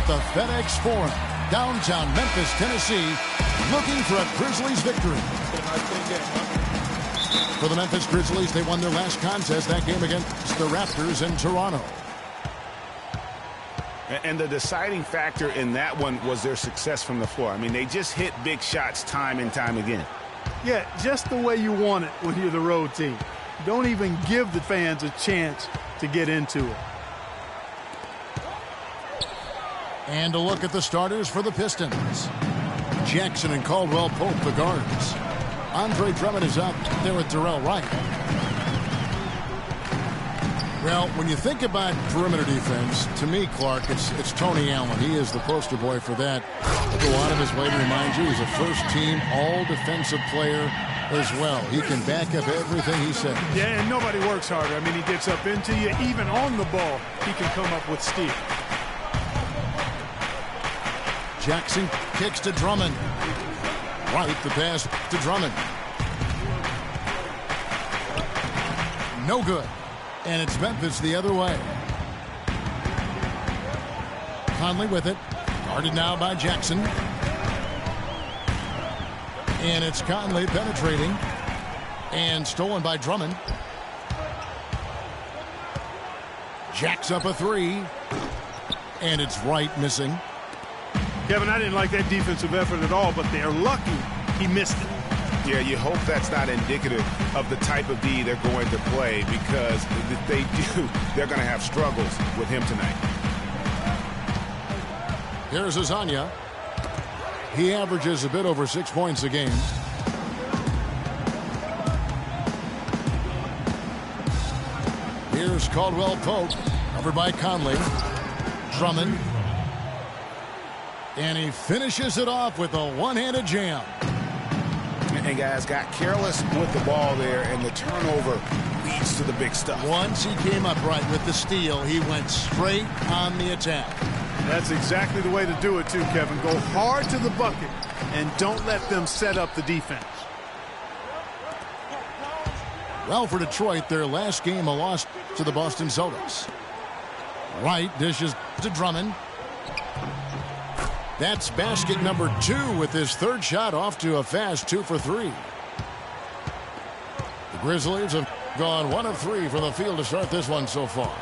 the FedEx Forum, downtown Memphis, Tennessee, looking for a Grizzlies victory. For the Memphis Grizzlies, they won their last contest, that game against the Raptors in Toronto. And the deciding factor in that one was their success from the floor. I mean, they just hit big shots time and time again. Yeah, just the way you want it when you're the road team. Don't even give the fans a chance to get into it. And a look at the starters for the Pistons. Jackson and Caldwell Pope, the guards. Andre Drummond is out there with Darrell Wright. Well, when you think about perimeter defense, to me, Clark, it's Tony Allen. He is the poster boy for that. He'll go out of his way to remind you he's a first-team all-defensive player as well. He can back up everything he says. Yeah, and nobody works harder. I mean, he gets up into you. Even on the ball, he can come up with steal. Jackson kicks to Drummond. Wright, the pass to Drummond. No good. And it's Memphis the other way. Conley with it. Guarded now by Jackson. And it's Conley penetrating. And stolen by Drummond. Jacks up a three. And it's Wright missing. Kevin, I didn't like that defensive effort at all, but they're lucky he missed it. Yeah, you hope that's not indicative of the type of D they're going to play, because if they do, they're going to have struggles with him tonight. Here's Azania. He averages a bit over 6 points a game. Here's Caldwell Pope, covered by Conley. Drummond. And he finishes it off with a one-handed jam. And guys got careless with the ball there, and the turnover leads to the big stuff. Once he came up right with the steal, he went straight on the attack. That's exactly the way to do it too, Kevin. Go hard to the bucket and don't let them set up the defense. Well, for Detroit, their last game a loss to the Boston Celtics. Wright dishes to Drummond. That's basket number 2 with his third shot off to a fast 2 for 3. The Grizzlies have gone 1 of 3 from the field to start this one so far.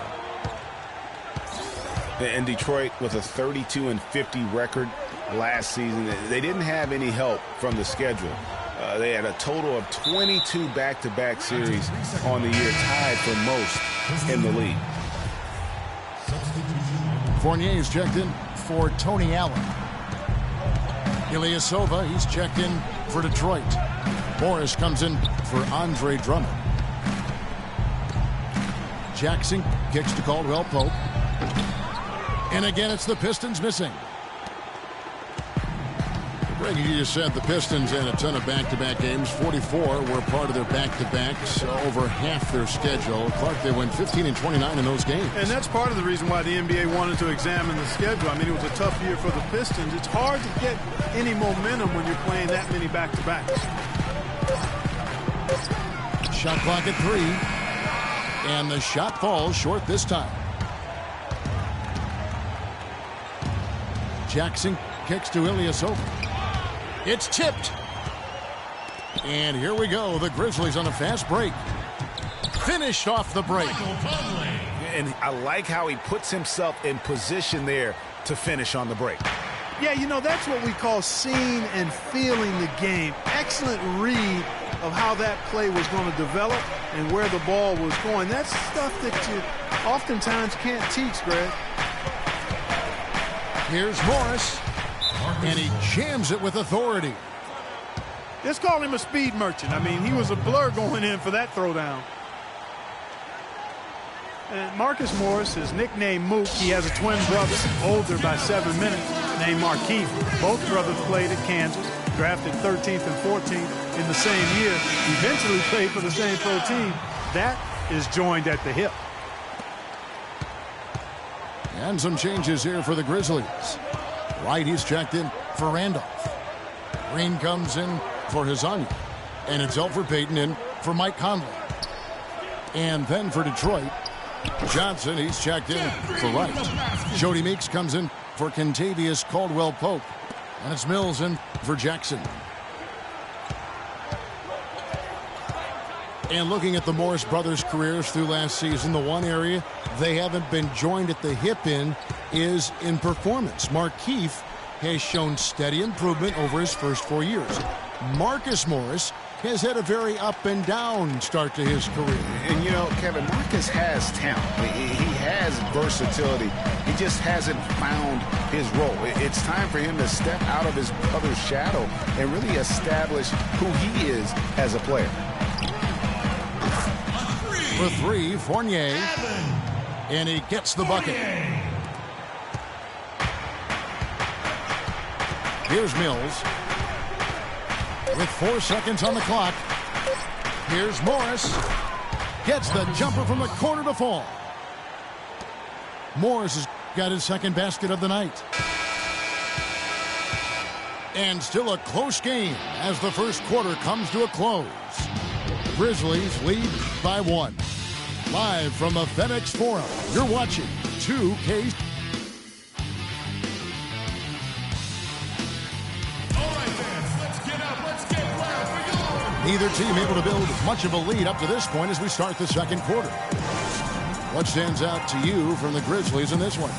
And Detroit with a 32-50 record last season. They didn't have any help from the schedule. They had a total of 22 back-to-back series on the year, tied for most in the league. Fournier's checked in for Tony Allen. Ilyasova, he's checked in for Detroit. Morris comes in for Andre Drummond. Jackson kicks to Caldwell Pope. And again, it's the Pistons missing. Greg, you just said the Pistons had a ton of back-to-back games. 44 were part of their back-to-backs, over half their schedule. Clark, they went 15 and 29 in those games. And that's part of the reason why the NBA wanted to examine the schedule. I mean, it was a tough year for the Pistons. It's hard to get any momentum when you're playing that many back-to-backs. Shot clock at 3. And the shot falls short this time. Jackson kicks to Ilyasova. It's tipped. And here we go. The Grizzlies on a fast break. Finished off the break. And I like how he puts himself in position there to finish on the break. Yeah, you know, that's what we call seeing and feeling the game. Excellent read of how that play was going to develop and where the ball was going. That's stuff that you oftentimes can't teach, Greg. Here's Morris. And he jams it with authority. Just call him a speed merchant. I mean, he was a blur going in for that throwdown. And Marcus Morris, his nickname Mook, he has a twin brother, older by 7 minutes, named Markeith. Both brothers played at Kansas, drafted 13th and 14th in the same year, eventually played for the same pro team. That is joined at the hip. And some changes here for the Grizzlies. Wright, he's checked in for Randolph. Green comes in for Azania. And it's Elfrid Payton in for Mike Conley. And then for Detroit, Johnson, he's checked in for Wright. Jody Meeks comes in for Kentavious Caldwell-Pope. And it's Mills in for Jackson. And looking at the Morris brothers' careers through last season, the one area they haven't been joined at the hip in is in performance. Markieff has shown steady improvement over his first 4 years. Marcus Morris has had a very up and down start to his career. And, you know, Kevin, Marcus has talent. He has versatility. He just hasn't found his role. It's time for him to step out of his brother's shadow and really establish who he is as a player. For three, Fournier. And he gets the bucket. Here's Mills. With 4 seconds on the clock. Here's Morris. Gets the jumper from the corner to fall. Morris has got his second basket of the night. And still a close game as the first quarter comes to a close. Grizzlies lead by 1. Live from the FedEx Forum, you're watching 2K. Neither team able to build much of a lead up to this point as we start the second quarter. What stands out to you from the Grizzlies in this one?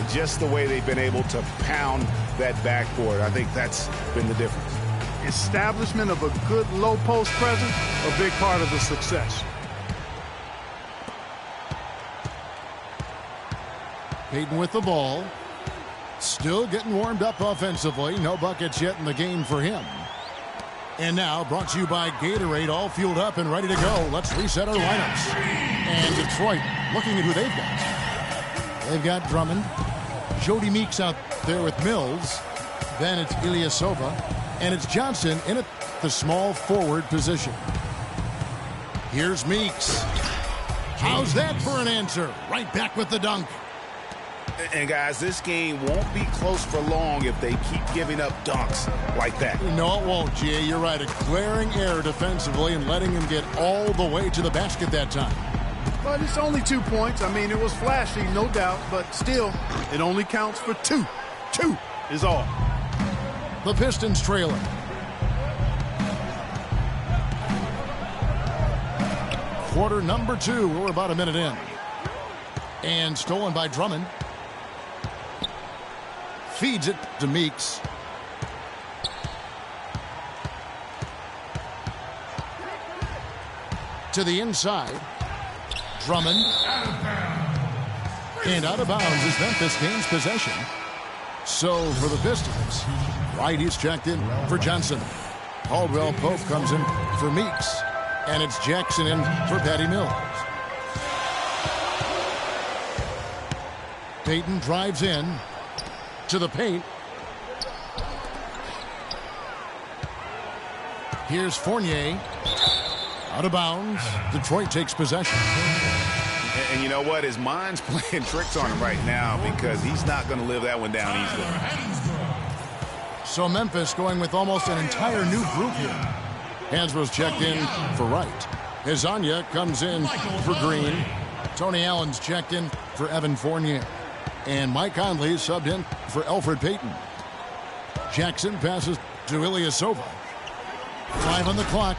Just the way they've been able to pound that backboard. I think that's been the difference. Establishment of a good low post presence, a big part of the success. Payton with the ball. Still getting warmed up offensively. No buckets yet in the game for him. And now brought to you by Gatorade, all fueled up and ready to go. Let's reset our lineups. And Detroit looking at who they've got. They've got Drummond. Jody Meeks out there with Mills. Then it's Ilyasova. And it's Johnson in at the small forward position. Here's Meeks. How's that for an answer? Right back with the dunk. And, guys, this game won't be close for long if they keep giving up dunks like that. No, it won't, Jay. You're right. A glaring error defensively and letting him get all the way to the basket that time. But it's only 2 points. I mean, it was flashy, no doubt. But still, it only counts for 2. 2 is all. The Pistons trailing. Quarter number 2. We're about a minute in. And stolen by Drummond. Feeds it to Meeks. To the inside. Drummond. And out of bounds as Memphis gains possession. So for the Pistons, Wright is checked in for Johnson. Caldwell-Pope comes in for Meeks. And it's Jackson in for Patty Mills. Payton drives in to the paint. Here's Fournier. Out of bounds. Detroit takes possession. And you know what? His mind's playing tricks on him right now because he's not going to live that one down easily. So Memphis going with almost an entire new group here. Hansbrough's checked in for Wright. Hezonja comes in for Green. Tony Allen's checked in for Evan Fournier. And Mike Conley subbed in for Elfrid Payton. Jackson passes to Ilyasova. 5 on the clock.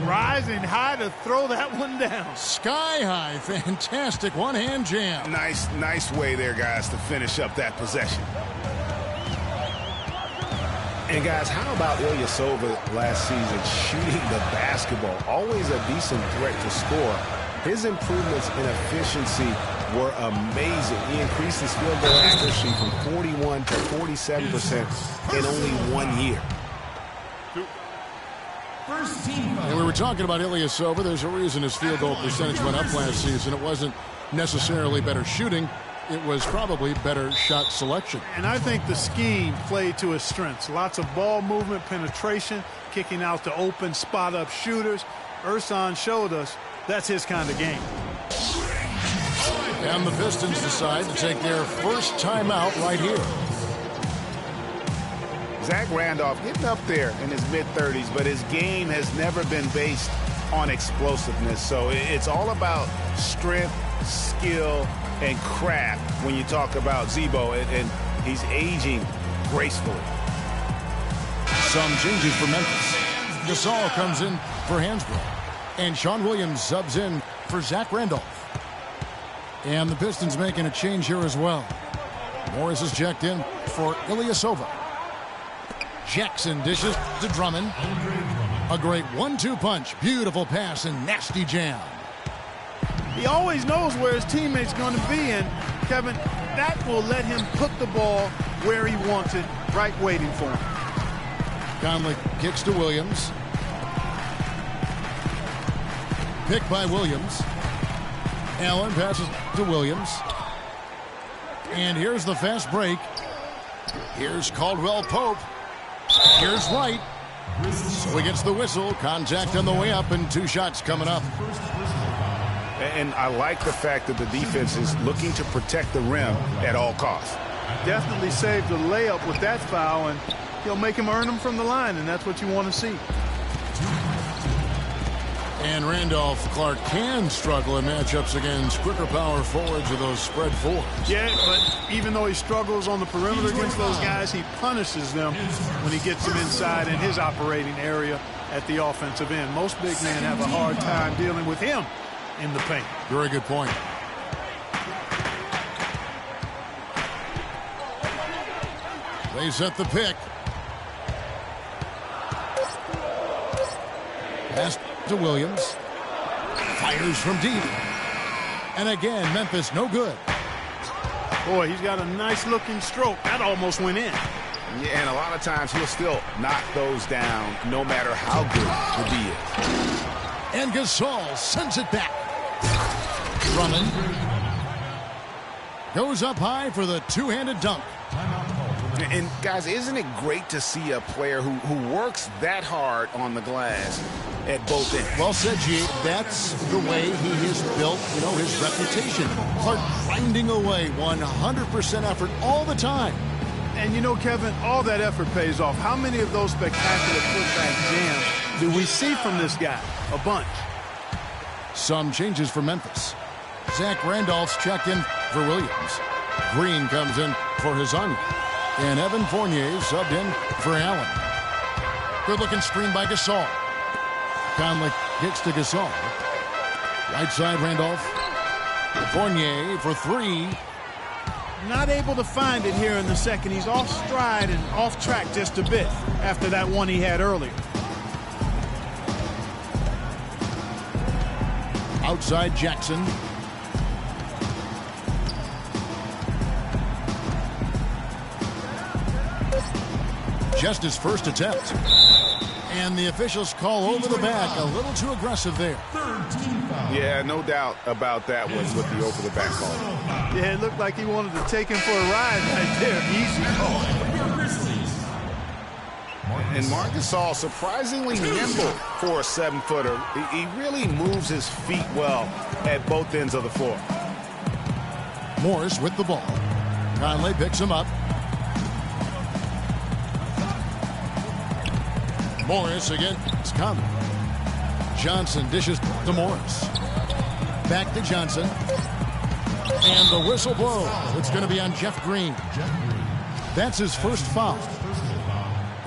Rising high to throw that one down. Sky high. Fantastic one-hand jam. Nice way there, guys, to finish up that possession. And, guys, how about Ilyasova last season shooting the basketball? Always a decent threat to score. His improvements in efficiency were amazing. He increased his field goal accuracy from 41 to 47% in only 1 year. And we were talking about Ilyasova. There's a reason his field goal percentage went up last season. It wasn't necessarily better shooting. It was probably better shot selection. And I think the scheme played to his strengths. Lots of ball movement, penetration, kicking out to open spot-up shooters. Ersan showed us that's his kind of game. And the Pistons decide to take their first timeout right here. Zach Randolph getting up there in his mid-30s, but his game has never been based on explosiveness. So it's all about strength, skill, and craft when you talk about Z-Bo, and he's aging gracefully. Some changes for Memphis. Gasol comes in for Hansbrough. And Sean Williams subs in for Zach Randolph. And the Pistons making a change here as well. Morris is checked in for Ilyasova. Jackson dishes to Drummond. A great 1-2 punch. Beautiful pass and nasty jam. He always knows where his teammate's going to be, and Kevin, that will let him put the ball where he wants it, right waiting for him. Conley kicks to Williams. Pick by Williams. Allen passes to Williams. And here's the fast break. Here's Caldwell Pope. Here's Wright. So he gets the whistle. Contact on the way up, and 2 shots coming up. And I like the fact that the defense is looking to protect the rim at all costs. Definitely saved the layup with that foul, and he'll make him earn them from the line, and that's what you want to see. And Randolph Clark can struggle in matchups against quicker power forwards or those spread fours. Yeah, but even though he struggles on the perimeter against those guys, he punishes them when he gets them inside in his operating area at the offensive end. Most big men have a hard time dealing with him in the paint. Very good point. They set the pick. Pass to Williams. Fires from deep. And again, Memphis no good. Boy, he's got a nice looking stroke. That almost went in. Yeah, and a lot of times he'll still knock those down no matter how good the D is. And Gasol sends it back. Drummond goes up high for the two-handed dunk. And guys, isn't it great to see a player who works that hard on the glass at both ends? Well said, G. That's the way he has built, his reputation. Clark grinding away, 100% effort all the time. And Kevin, all that effort pays off. How many of those spectacular putback jams do we see from this guy? A bunch. Some changes for Memphis. Zach Randolph's checked in for Williams. Green comes in for Hezonja. And Evan Fournier subbed in for Allen. Good-looking screen by Gasol. Conley kicks to Gasol. Right side, Randolph. Fournier for 3. Not able to find it here in the second. He's off stride and off track just a bit after that one he had earlier. Outside Jackson. Just his first attempt. And the officials call over the back. A little too aggressive there. Yeah, no doubt about that one with the over the back call. Yeah, it looked like he wanted to take him for a ride right there. Easy call. And Marc Gasol, surprisingly nimble for a 7-footer. He really moves his feet well at both ends of the floor. Morris with the ball. Conley picks him up. Morris again. It's Conley. Johnson dishes to Morris. Back to Johnson. And the whistle blows. It's going to be on Jeff Green. That's his first foul.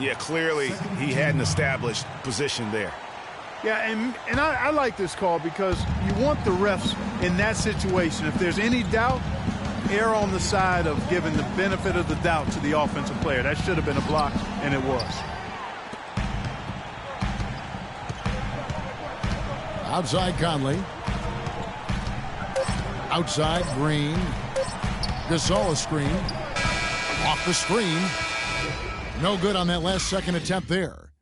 Yeah, clearly he had an established position there. Yeah, and I like this call because you want the refs in that situation. If there's any doubt, err on the side of giving the benefit of the doubt to the offensive player. That should have been a block, and it was. Outside Conley. Outside Green. Gasol screen. Off the screen. No good on that last second attempt there.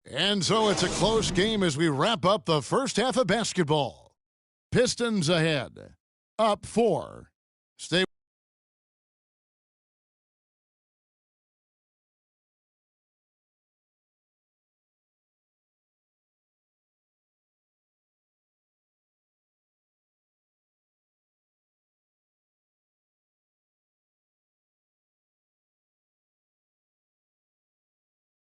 And so it's a close game as we wrap up the first half of basketball. Pistons ahead. Up 4. Stay